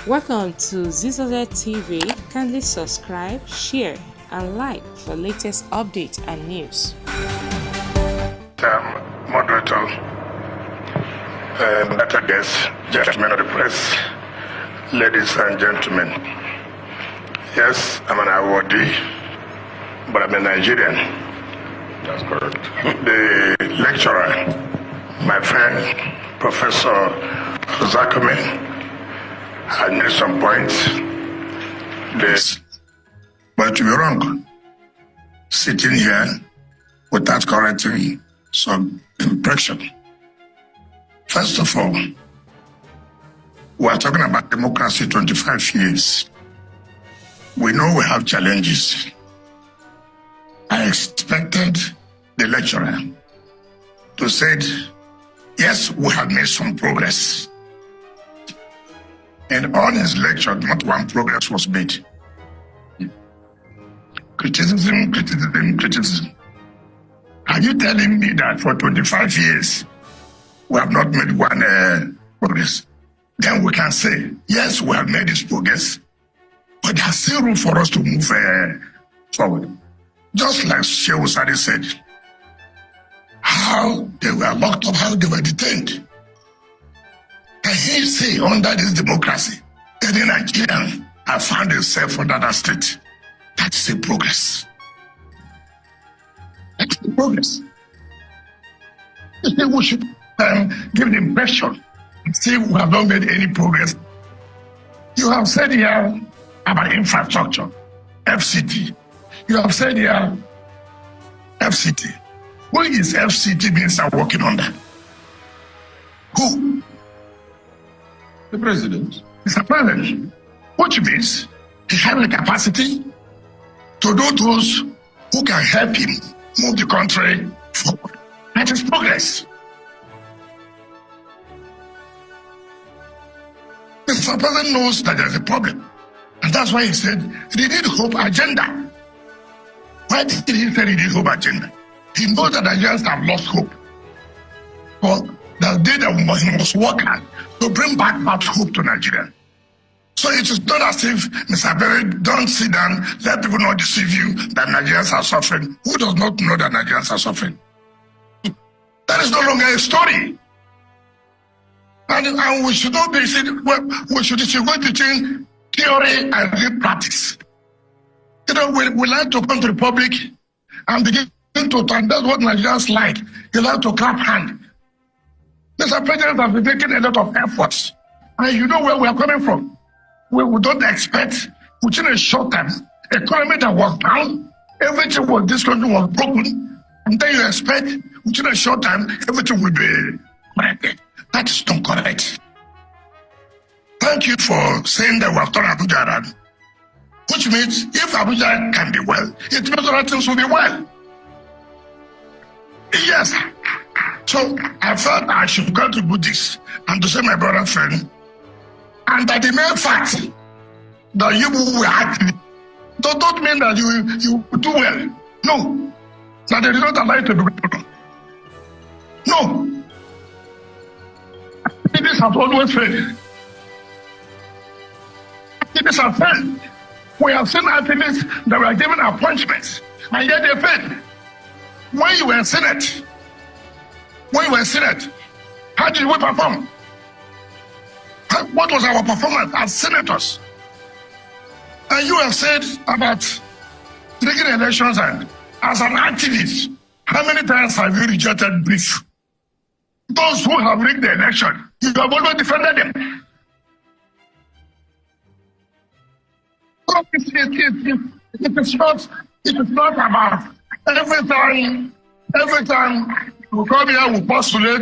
Welcome to Zisodel TV. Kindly subscribe, share, and like for latest updates and news. Moderator, better guests, gentlemen of the press, ladies and gentlemen. Yes, I'm an awardee, but I'm a Nigerian. That's correct. The lecturer, my friend, Professor Ozekhome, had made some points. But to be wrong, sitting here without correcting some impression. First of all, we are talking about democracy 25 years. We know we have challenges. I expected the lecturer to say, yes, we have made some progress. And on his lecture, not one progress was made. Criticism. Are you telling me that for 25 years, we have not made one progress? Then we can say, yes, we have made this progress, but there's still room for us to move forward. Just like Shehu Sani said, how they were locked up, how they were detained. And he say, under this democracy, any Nigerian have found himself under that state. That's a progress. That's the progress. We should give the impression and say we have not made any progress. You have said here about infrastructure, FCT. You have said here FCT. Who is FCT minister working on that? Who? The president. Mr. President, which means he has the capacity to do those who can help him move the country forward. That is progress. Mr. President knows that there is a problem. And that's why he said he need hope agenda. Why did he say he need hope agenda? He knows that Nigerians have lost hope. But the day that we must work hard to bring back hope to Nigeria. So it is not as if, Mr. Berry, don't sit down, let people not deceive you that Nigerians are suffering. Who does not know that Nigerians are suffering? That is no longer a story. And we should not be saying, well, we should go between theory and real practice. You know, we like to come to the public and begin to talk. That's what Nigerians like. They like to clap hand. Mr. President has been making a lot of efforts. And you know where we are coming from. We don't expect, within a short time, economy that was down, everything was, this country was broken, and then you expect, within a short time, everything will be corrected. That is not correct. Thank you for saying that we have turned Abuja around, which means if Abuja can be well, it means other things will be well. Yes. So I felt I should contribute this and to say my brother friend, and that the main fact that you were active don't mean that you do well. No. That they did not allow you to do it. No. Activists have always failed. Activists have failed. We have seen activists that were given appointments, and yet they failed. When you were in Senate, how did we perform? What was our performance as senators? And you have said about rigging elections, and as an activist, how many times have you rejected brief? Those who have rigged the election, you have always defended them. It is not about every time we come here, we postulate